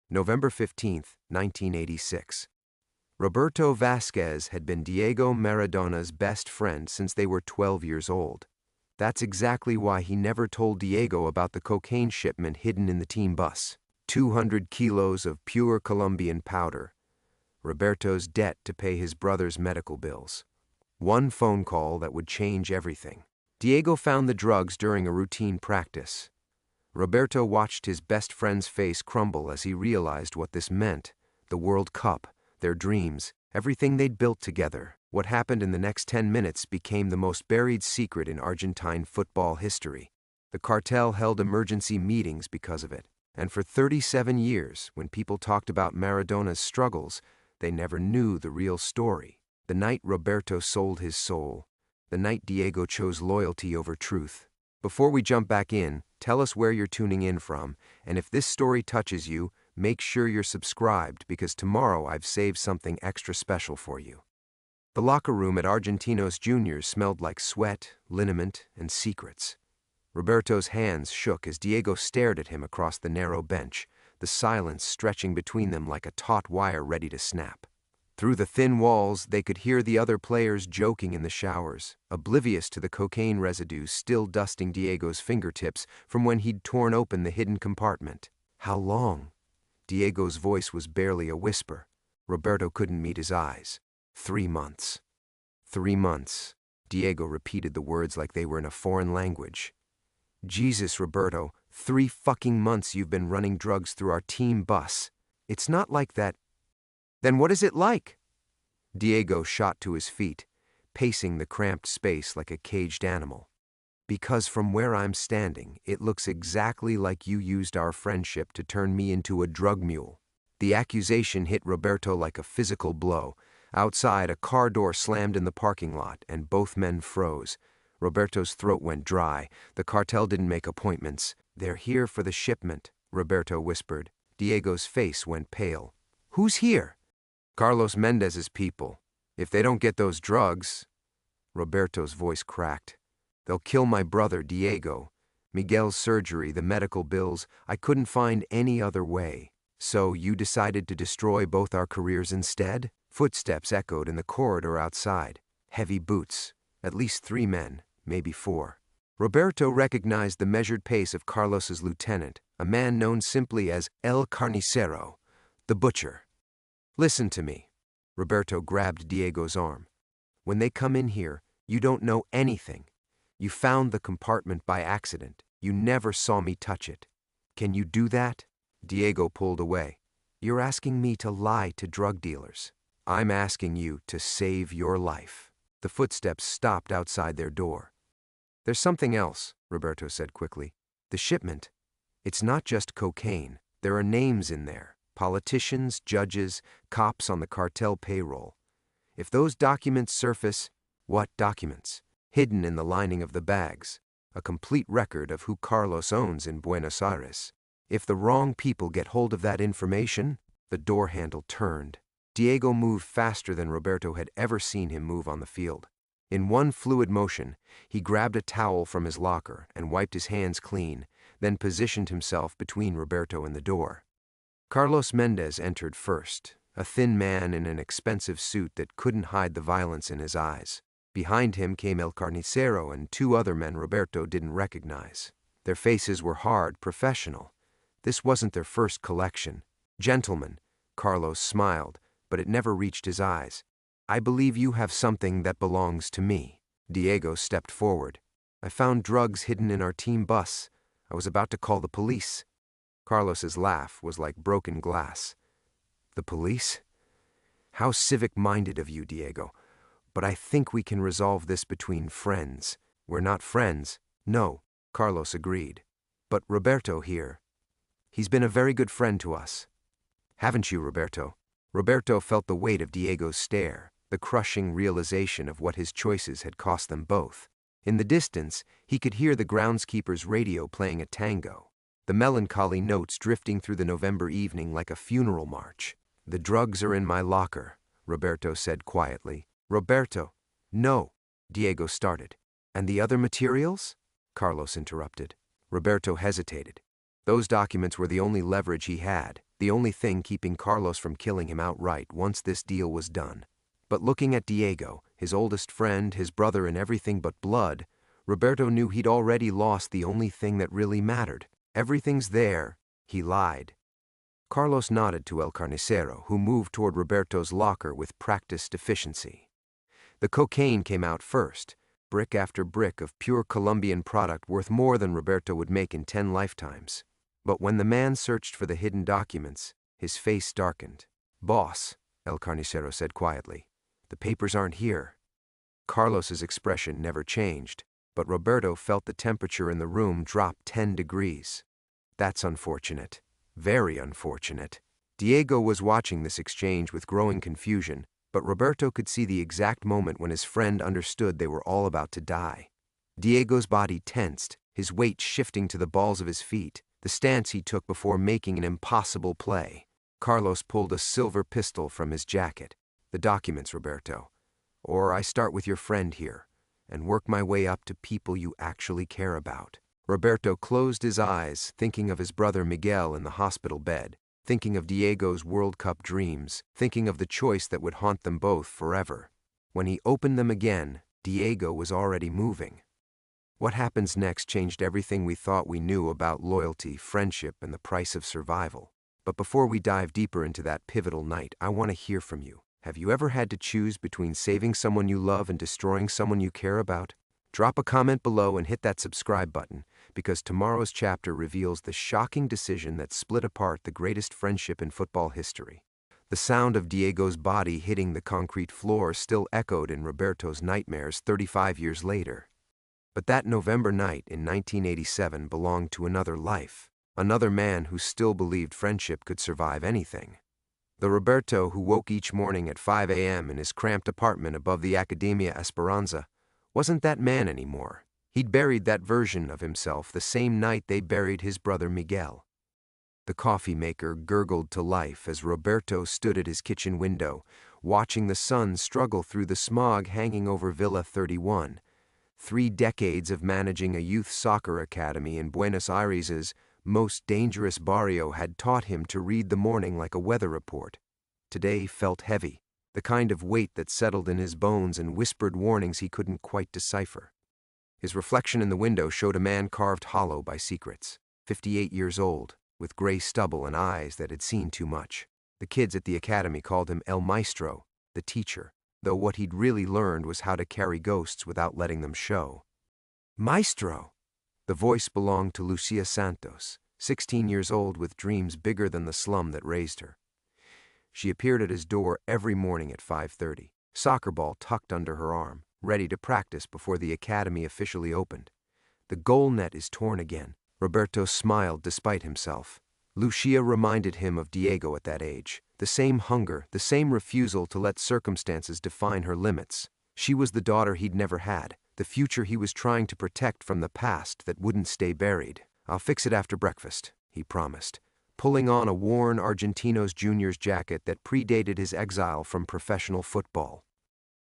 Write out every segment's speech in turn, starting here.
November 15th, 1986. Roberto Vasquez had been Diego Maradona's best friend since they were 12 years old. That's exactly why he never told Diego about the cocaine shipment hidden in the team bus. 200 kilos of pure Colombian powder. Roberto's debt to pay his brother's medical bills. One phone call that would change everything. Diego found the drugs during a routine practice. Roberto watched his best friend's face crumble as he realized what this meant. The World Cup, their dreams, everything they'd built together. What happened in the next 10 minutes became the most buried secret in Argentine football history. The cartel held emergency meetings because of it. And for 37 years, when people talked about Maradona's struggles, they never knew the real story. The night Roberto sold his soul. The night Diego chose loyalty over truth. Before we jump back in, tell us where you're tuning in from, and if this story touches you, make sure you're subscribed because tomorrow I've saved something extra special for you. The locker room at Argentinos Juniors smelled like sweat, liniment, and secrets. Roberto's hands shook as Diego stared at him across the narrow bench, the silence stretching between them like a taut wire ready to snap. Through the thin walls, they could hear the other players joking in the showers, oblivious to the cocaine residue still dusting Diego's fingertips from when he'd torn open the hidden compartment. How long? Diego's voice was barely a whisper. Roberto couldn't meet his eyes. 3 months. 3 months. Diego repeated the words like they were in a foreign language. Jesus, Roberto, 3 fucking months you've been running drugs through our team bus. It's not like that. Then what is it like? Diego shot to his feet, pacing the cramped space like a caged animal. Because from where I'm standing, it looks exactly like you used our friendship to turn me into a drug mule. The accusation hit Roberto like a physical blow. Outside, a car door slammed in the parking lot, and both men froze. Roberto's throat went dry. The cartel didn't make appointments. They're here for the shipment, Roberto whispered. Diego's face went pale. Who's here? Carlos Mendez's people. If they don't get those drugs... Roberto's voice cracked. They'll kill my brother, Diego. Miguel's surgery, the medical bills, I couldn't find any other way. So you decided to destroy both our careers instead? Footsteps echoed in the corridor outside. Heavy boots. At least 3 men, maybe 4. Roberto recognized the measured pace of Carlos's lieutenant, a man known simply as El Carnicero, the butcher. Listen to me. Roberto grabbed Diego's arm. When they come in here, you don't know anything. You found the compartment by accident. You never saw me touch it. Can you do that? Diego pulled away. You're asking me to lie to drug dealers. I'm asking you to save your life. The footsteps stopped outside their door. There's something else, Roberto said quickly. The shipment. It's not just cocaine. There are names in there. Politicians, judges, cops on the cartel payroll. If those documents surface, what documents? Hidden in the lining of the bags. A complete record of who Carlos owns in Buenos Aires. If the wrong people get hold of that information, the door handle turned. Diego moved faster than Roberto had ever seen him move on the field. In one fluid motion, he grabbed a towel from his locker and wiped his hands clean, then positioned himself between Roberto and the door. Carlos Mendez entered first, a thin man in an expensive suit that couldn't hide the violence in his eyes. Behind him came El Carnicero and 2 other men Roberto didn't recognize. Their faces were hard, professional. This wasn't their first collection. Gentlemen, Carlos smiled, but it never reached his eyes. I believe you have something that belongs to me. Diego stepped forward. I found drugs hidden in our team bus. I was about to call the police. Carlos's laugh was like broken glass. The police? How civic-minded of you, Diego. But I think we can resolve this between friends. We're not friends. No, Carlos agreed. But Roberto here. He's been a very good friend to us. Haven't you, Roberto? Roberto felt the weight of Diego's stare, the crushing realization of what his choices had cost them both. In the distance, he could hear the groundskeeper's radio playing a tango, the melancholy notes drifting through the November evening like a funeral march. The drugs are in my locker, Roberto said quietly. Roberto. No, Diego started. And the other materials? Carlos interrupted. Roberto hesitated. Those documents were the only leverage he had. the only thing keeping Carlos from killing him outright once this deal was done. But looking at Diego, his oldest friend, his brother in everything but blood, Roberto knew he'd already lost the only thing that really mattered. Everything's there, he lied. Carlos nodded to El Carnicero, who moved toward Roberto's locker with practiced efficiency. The cocaine came out first, brick after brick of pure Colombian product worth more than Roberto would make in 10 lifetimes. But when the man searched for the hidden documents, his face darkened. "Boss," El Carnicero said quietly, "the papers aren't here." Carlos's expression never changed, but Roberto felt the temperature in the room drop 10 degrees. That's unfortunate. Very unfortunate. Diego was watching this exchange with growing confusion, but Roberto could see the exact moment when his friend understood they were all about to die. Diego's body tensed, his weight shifting to the balls of his feet, the stance he took before making an impossible play. Carlos pulled a silver pistol from his jacket. "The documents, Roberto. Or I start with your friend here, and work my way up to people you actually care about." Roberto closed his eyes, thinking of his brother Miguel in the hospital bed, thinking of Diego's World Cup dreams, thinking of the choice that would haunt them both forever. When he opened them again, Diego was already moving. What happens next changed everything we thought we knew about loyalty, friendship, and the price of survival. But before we dive deeper into that pivotal night, I want to hear from you. Have you ever had to choose between saving someone you love and destroying someone you care about? Drop a comment below and hit that subscribe button, because tomorrow's chapter reveals the shocking decision that split apart the greatest friendship in football history. The sound of Diego's body hitting the concrete floor still echoed in Roberto's nightmares 35 years later. But that November night in 1987 belonged to another life, another man who still believed friendship could survive anything. The Roberto who woke each morning at 5 a.m. in his cramped apartment above the Academia Esperanza wasn't that man anymore. He'd buried that version of himself the same night they buried his brother Miguel. The coffee maker gurgled to life as Roberto stood at his kitchen window, watching the sun struggle through the smog hanging over Villa 31. 3 decades of managing a youth soccer academy in Buenos Aires's most dangerous barrio had taught him to read the morning like a weather report. Today felt heavy, the kind of weight that settled in his bones and whispered warnings he couldn't quite decipher. His reflection in the window showed a man carved hollow by secrets, 58 years old, with gray stubble and eyes that had seen too much. The kids at the academy called him El Maestro, the teacher, though what he'd really learned was how to carry ghosts without letting them show. "Maestro!" The voice belonged to Lucia Santos, 16 years old with dreams bigger than the slum that raised her. She appeared at his door every morning at 5:30, soccer ball tucked under her arm, ready to practice before the academy officially opened. "The goal net is torn again." Roberto smiled despite himself. Lucia reminded him of Diego at that age. The same hunger, the same refusal to let circumstances define her limits. She was the daughter he'd never had, the future he was trying to protect from the past that wouldn't stay buried. "I'll fix it after breakfast," he promised, pulling on a worn Argentinos Juniors jacket that predated his exile from professional football.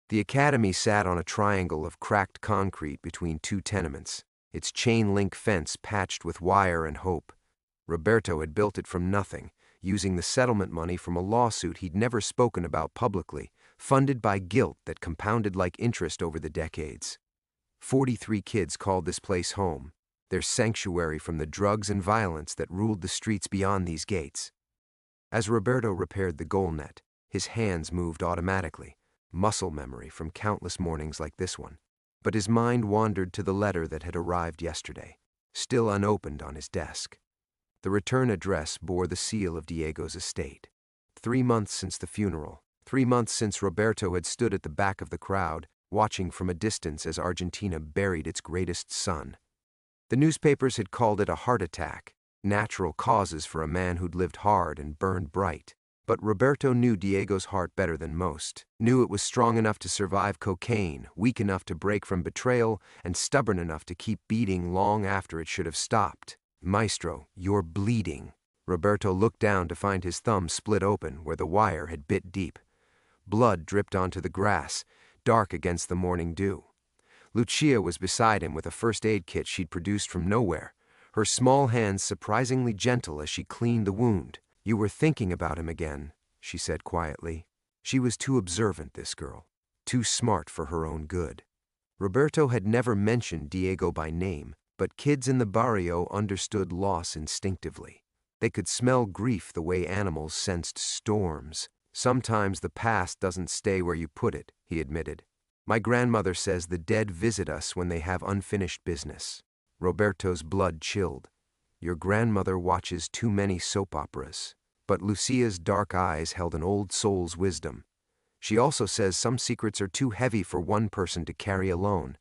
The academy sat on a triangle of cracked concrete between 2 tenements, its chain-link fence patched with wire and hope. Roberto had built it from nothing, using the settlement money from a lawsuit he'd never spoken about publicly, funded by guilt that compounded like interest over the decades. 43 kids called this place home, their sanctuary from the drugs and violence that ruled the streets beyond these gates. As Roberto repaired the goal net, his hands moved automatically, muscle memory from countless mornings like this one. But his mind wandered to the letter that had arrived yesterday, still unopened on his desk. The return address bore the seal of Diego's estate. 3 months since the funeral, 3 months since Roberto had stood at the back of the crowd, watching from a distance as Argentina buried its greatest son. The newspapers had called it a heart attack, natural causes for a man who'd lived hard and burned bright. But Roberto knew Diego's heart better than most, knew it was strong enough to survive cocaine, weak enough to break from betrayal, and stubborn enough to keep beating long after it should have stopped. "Maestro, you're bleeding." Roberto looked down to find his thumb split open where the wire had bit deep. Blood dripped onto the grass, dark against the morning dew. Lucia was beside him with a first aid kit she'd produced from nowhere, her small hands surprisingly gentle as she cleaned the wound. "You were thinking about him again," she said quietly. She was too observant, this girl, too smart for her own good. Roberto had never mentioned Diego by name, but kids in the barrio understood loss instinctively. They could smell grief the way animals sensed storms. "Sometimes the past doesn't stay where you put it," he admitted. "My grandmother says the dead visit us when they have unfinished business." Roberto's blood chilled. "Your grandmother watches too many soap operas." But Lucia's dark eyes held an old soul's wisdom. "She also says some secrets are too heavy for one person to carry alone."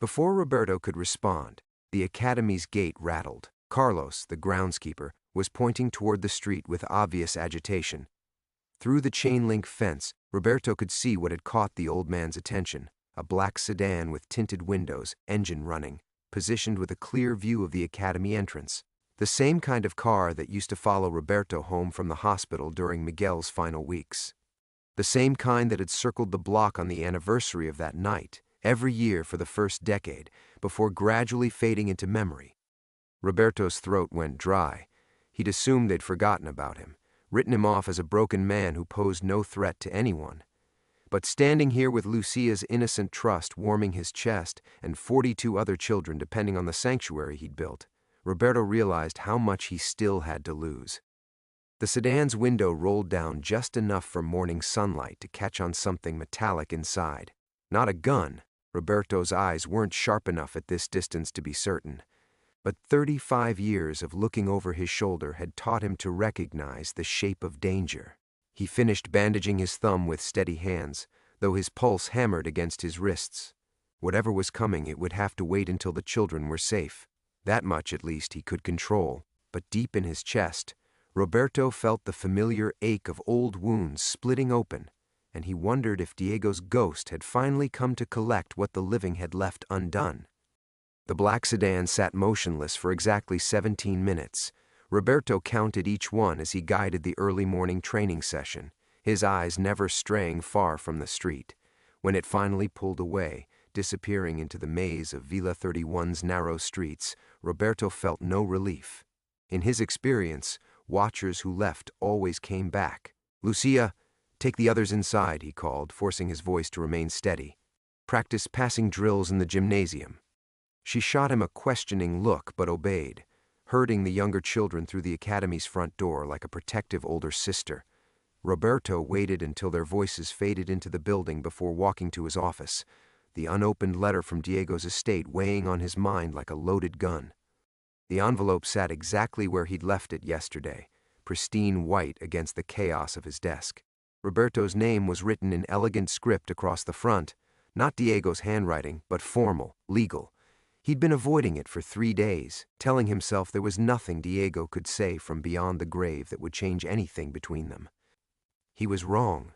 Before Roberto could respond, the academy's gate rattled. Carlos, the groundskeeper, was pointing toward the street with obvious agitation. Through the chain-link fence, Roberto could see what had caught the old man's attention: a black sedan with tinted windows, engine running, positioned with a clear view of the academy entrance. The same kind of car that used to follow Roberto home from the hospital during Miguel's final weeks. The same kind that had circled the block on the anniversary of that night, every year for the first decade, before gradually fading into memory. Roberto's throat went dry. He'd assumed they'd forgotten about him, written him off as a broken man who posed no threat to anyone. But standing here with Lucia's innocent trust warming his chest and 42 other children depending on the sanctuary he'd built, Roberto realized how much he still had to lose. The sedan's window rolled down just enough for morning sunlight to catch on something metallic inside. Not a gun. Roberto's eyes weren't sharp enough at this distance to be certain. But 35 years of looking over his shoulder had taught him to recognize the shape of danger. He finished bandaging his thumb with steady hands, though his pulse hammered against his wrists. Whatever was coming, it would have to wait until the children were safe. That much, at least, he could control. But deep in his chest, Roberto felt the familiar ache of old wounds splitting open, and he wondered if Diego's ghost had finally come to collect what the living had left undone. The black sedan sat motionless for exactly 17 minutes. Roberto counted each one as he guided the early morning training session, his eyes never straying far from the street. When it finally pulled away, disappearing into the maze of Villa 31's narrow streets, Roberto felt no relief. In his experience, watchers who left always came back. "Lucia, take the others inside," he called, forcing his voice to remain steady. "Practice passing drills in the gymnasium." She shot him a questioning look but obeyed, herding the younger children through the academy's front door like a protective older sister. Roberto waited until their voices faded into the building before walking to his office, the unopened letter from Diego's estate weighing on his mind like a loaded gun. The envelope sat exactly where he'd left it yesterday, pristine white against the chaos of his desk. Roberto's name was written in elegant script across the front, not Diego's handwriting, but formal, legal. He'd been avoiding it for 3 days, telling himself there was nothing Diego could say from beyond the grave that would change anything between them. He was wrong.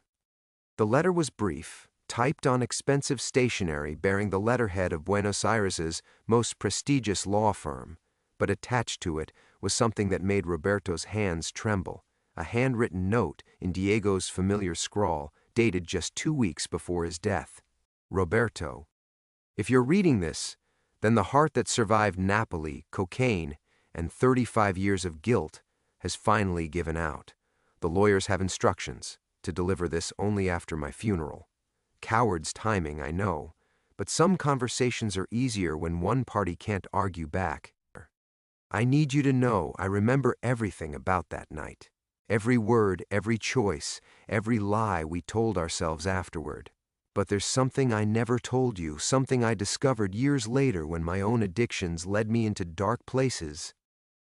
The letter was brief, typed on expensive stationery bearing the letterhead of Buenos Aires's most prestigious law firm, but attached to it was something that made Roberto's hands tremble, a handwritten note in Diego's familiar scrawl, dated just 2 weeks before his death. "Roberto, if you're reading this, then the heart that survived Napoli, cocaine, and 35 years of guilt has finally given out. The lawyers have instructions to deliver this only after my funeral. Coward's timing, I know, but some conversations are easier when one party can't argue back. I need you to know I remember everything about that night. Every word, every choice, every lie we told ourselves afterward. But there's something I never told you, something I discovered years later when my own addictions led me into dark places.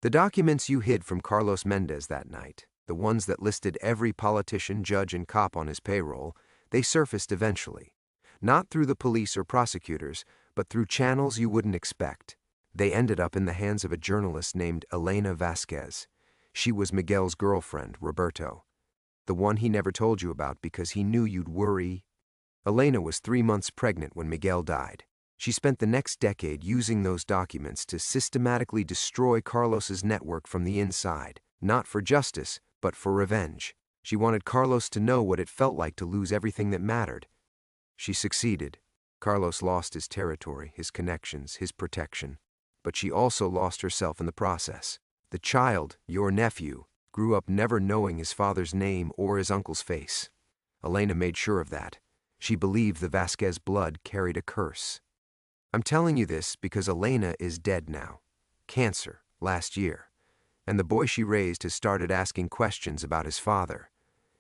The documents you hid from Carlos Mendez that night, the ones that listed every politician, judge, and cop on his payroll, they surfaced eventually. Not through the police or prosecutors, but through channels you wouldn't expect. They ended up in the hands of a journalist named Elena Vasquez. She was Miguel's girlfriend, Roberto. The one he never told you about because he knew you'd worry. Elena was 3 months pregnant when Miguel died. She spent the next decade using those documents to systematically destroy Carlos's network from the inside, not for justice, but for revenge. She wanted Carlos to know what it felt like to lose everything that mattered. She succeeded. Carlos lost his territory, his connections, his protection. But she also lost herself in the process. The child, your nephew, grew up never knowing his father's name or his uncle's face. Elena made sure of that. She believed the Vasquez blood carried a curse. I'm telling you this because Elena is dead now. Cancer, last year. And the boy she raised has started asking questions about his father.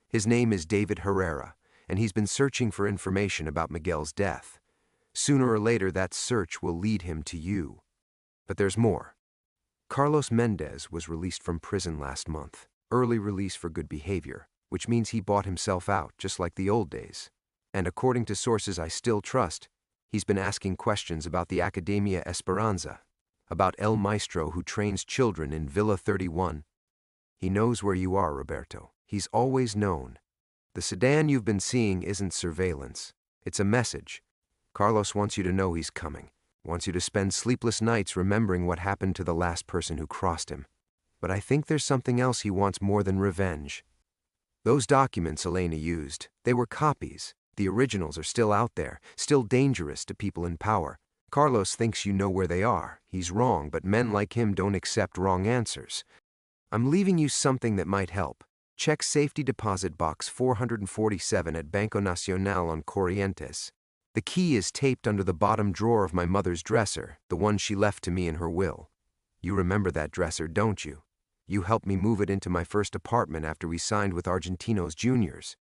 His name is David Herrera, and he's been searching for information about Miguel's death. Sooner or later, that search will lead him to you. But there's more. Carlos Mendez was released from prison last month. Early release for good behavior, which means he bought himself out, just like the old days. And according to sources I still trust, he's been asking questions about the Academia Esperanza, about El Maestro who trains children in Villa 31. He knows where you are, Roberto. He's always known. The sedan you've been seeing isn't surveillance. It's a message. Carlos wants you to know he's coming. Wants you to spend sleepless nights remembering what happened to the last person who crossed him. But I think there's something else he wants more than revenge. Those documents Elena used, they were copies. The originals are still out there, still dangerous to people in power. Carlos thinks you know where they are. He's wrong, but men like him don't accept wrong answers. I'm leaving you something that might help. Check safety deposit box 447 at Banco Nacional on Corrientes. The key is taped under the bottom drawer of my mother's dresser, the one she left to me in her will. You remember that dresser, don't you? You helped me move it into my first apartment after we signed with Argentinos Juniors.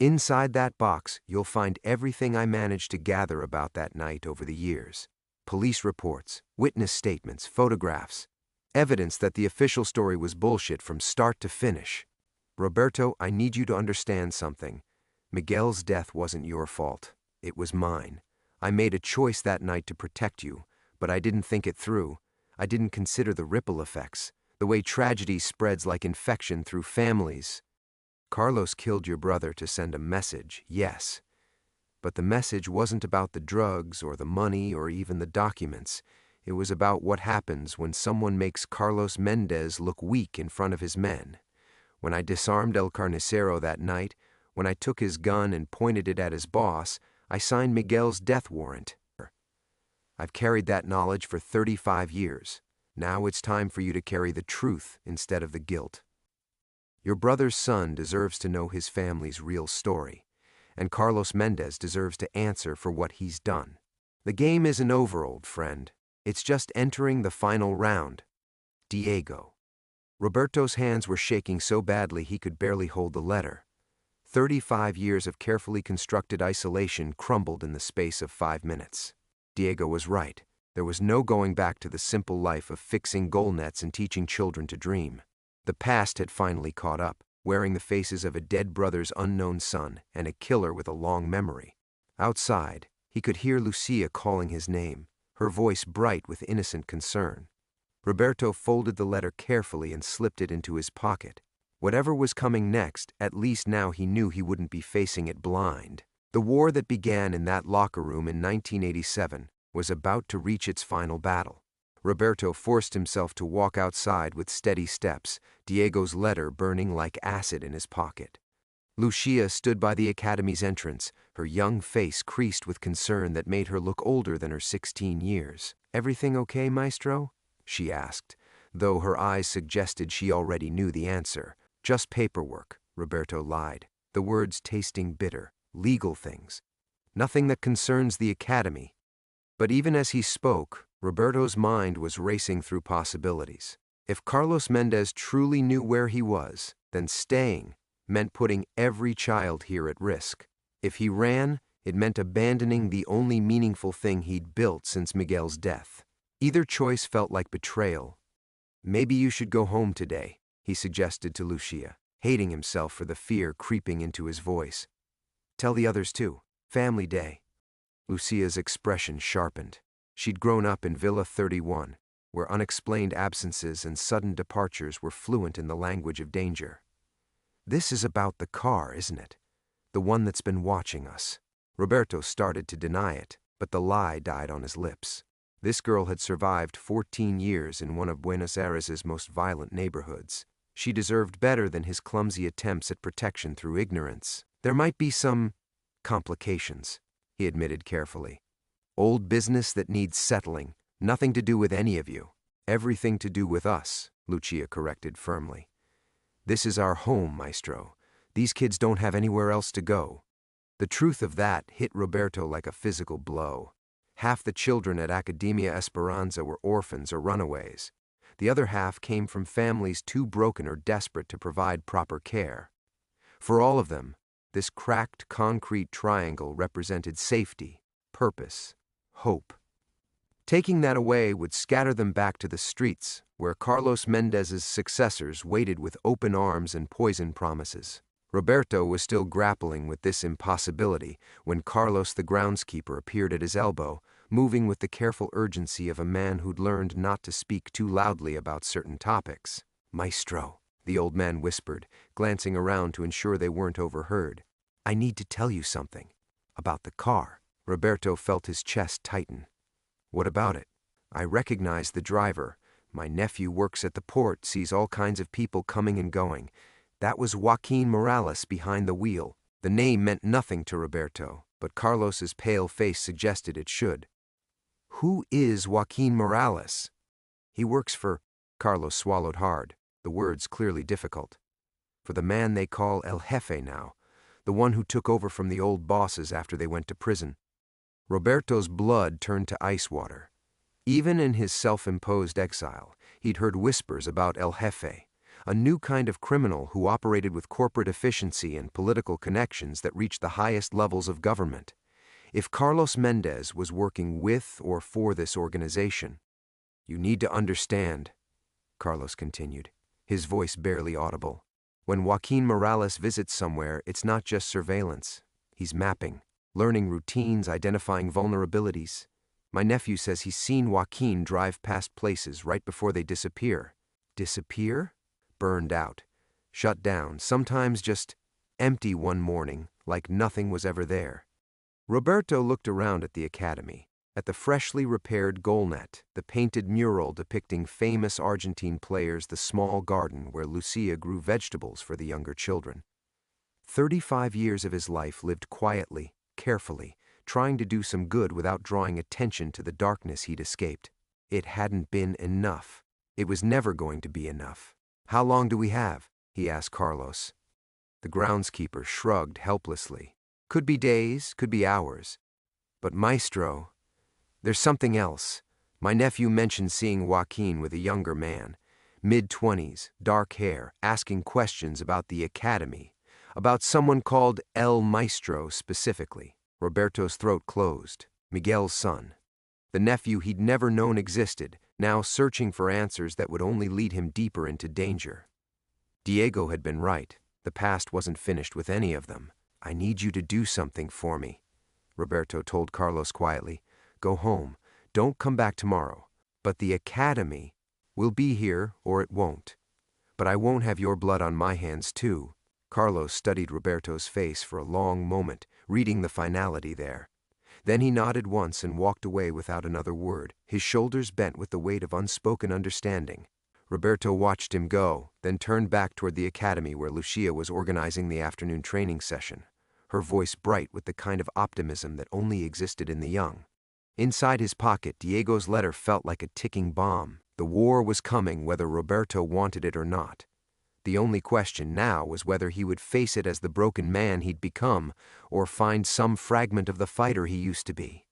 Inside that box, you'll find everything I managed to gather about that night over the years. Police reports, witness statements, photographs. Evidence that the official story was bullshit from start to finish. Roberto, I need you to understand something. Miguel's death wasn't your fault. It was mine. I made a choice that night to protect you, but I didn't think it through. I didn't consider the ripple effects, the way tragedy spreads like infection through families. Carlos killed your brother to send a message, yes. But the message wasn't about the drugs or the money or even the documents. It was about what happens when someone makes Carlos Mendez look weak in front of his men. When I disarmed El Carnicero that night, when I took his gun and pointed it at his boss, I signed Miguel's death warrant. I've carried that knowledge for 35 years. Now it's time for you to carry the truth instead of the guilt. Your brother's son deserves to know his family's real story, and Carlos Mendez deserves to answer for what he's done. The game isn't over, old friend. It's just entering the final round. Diego. Roberto's hands were shaking so badly he could barely hold the letter. 35 years of carefully constructed isolation crumbled in the space of 5 minutes. Diego was right. There was no going back to the simple life of fixing goal nets and teaching children to dream. The past had finally caught up, wearing the faces of a dead brother's unknown son and a killer with a long memory. Outside, he could hear Lucia calling his name, her voice bright with innocent concern. Roberto folded the letter carefully and slipped it into his pocket. Whatever was coming next, at least now he knew he wouldn't be facing it blind. The war that began in that locker room in 1987 was about to reach its final battle. Roberto forced himself to walk outside with steady steps, Diego's letter burning like acid in his pocket. Lucia stood by the academy's entrance, her young face creased with concern that made her look older than her 16 years. "Everything okay, Maestro?" she asked, though her eyes suggested she already knew the answer. "Just paperwork," Roberto lied, the words tasting bitter. "Legal things. Nothing that concerns the academy." But even as he spoke, Roberto's mind was racing through possibilities. If Carlos Mendez truly knew where he was, then staying meant putting every child here at risk. If he ran, it meant abandoning the only meaningful thing he'd built since Miguel's death. Either choice felt like betrayal. "Maybe you should go home today," he suggested to Lucia, hating himself for the fear creeping into his voice. "Tell the others too. Family day." Lucia's expression sharpened. She'd grown up in Villa 31, where unexplained absences and sudden departures were fluent in the language of danger. "This is about the car, isn't it? The one that's been watching us." Roberto started to deny it, but the lie died on his lips. This girl had survived 14 years in one of Buenos Aires' most violent neighborhoods. She deserved better than his clumsy attempts at protection through ignorance. "There might be some complications," he admitted carefully. "Old business that needs settling. Nothing to do with any of you." "Everything to do with us," Lucia corrected firmly. "This is our home, Maestro. These kids don't have anywhere else to go." The truth of that hit Roberto like a physical blow. Half the children at Academia Esperanza were orphans or runaways. The other half came from families too broken or desperate to provide proper care. For all of them, this cracked concrete triangle represented safety, purpose, hope. Taking that away would scatter them back to the streets, where Carlos Mendez's successors waited with open arms and poisoned promises. Roberto was still grappling with this impossibility when Carlos the groundskeeper appeared at his elbow, moving with the careful urgency of a man who'd learned not to speak too loudly about certain topics. "Maestro," the old man whispered, glancing around to ensure they weren't overheard. "I need to tell you something. About the car." Roberto felt his chest tighten. "What about it?" "I recognize the driver. My nephew works at the port, sees all kinds of people coming and going. That was Joaquin Morales behind the wheel." The name meant nothing to Roberto, but Carlos's pale face suggested it should. "Who is Joaquin Morales?" "He works for—" Carlos swallowed hard, the words clearly difficult. "For the man they call El Jefe now, the one who took over from the old bosses after they went to prison." Roberto's blood turned to ice water. Even in his self-imposed exile, he'd heard whispers about El Jefe, a new kind of criminal who operated with corporate efficiency and political connections that reached the highest levels of government. If Carlos Mendez was working with or for this organization, "You need to understand," Carlos continued, his voice barely audible. "When Joaquin Morales visits somewhere, it's not just surveillance. He's mapping, learning routines, identifying vulnerabilities. My nephew says he's seen Joaquin drive past places right before they disappear." "Disappear?" "Burned out. Shut down, sometimes just empty one morning, like nothing was ever there." Roberto looked around at the academy, at the freshly repaired goal net, the painted mural depicting famous Argentine players, the small garden where Lucia grew vegetables for the younger children. 35 years of his life lived quietly, carefully, trying to do some good without drawing attention to the darkness he'd escaped. It hadn't been enough. It was never going to be enough. "How long do we have?" he asked Carlos. The groundskeeper shrugged helplessly. "Could be days, could be hours. But Maestro, there's something else. My nephew mentioned seeing Joaquin with a younger man, mid-20s, dark hair, asking questions about the academy, about someone called El Maestro specifically." Roberto's throat closed. Miguel's son. The nephew he'd never known existed, now searching for answers that would only lead him deeper into danger. Diego had been right. The past wasn't finished with any of them. "I need you to do something for me," Roberto told Carlos quietly. "Go home. Don't come back tomorrow. But the academy will be here or it won't. But I won't have your blood on my hands too." Carlos studied Roberto's face for a long moment, reading the finality there. Then he nodded once and walked away without another word, his shoulders bent with the weight of unspoken understanding. Roberto watched him go, then turned back toward the academy where Lucia was organizing the afternoon training session, her voice bright with the kind of optimism that only existed in the young. Inside his pocket, Diego's letter felt like a ticking bomb. The war was coming whether Roberto wanted it or not. The only question now was whether he would face it as the broken man he'd become, or find some fragment of the fighter he used to be.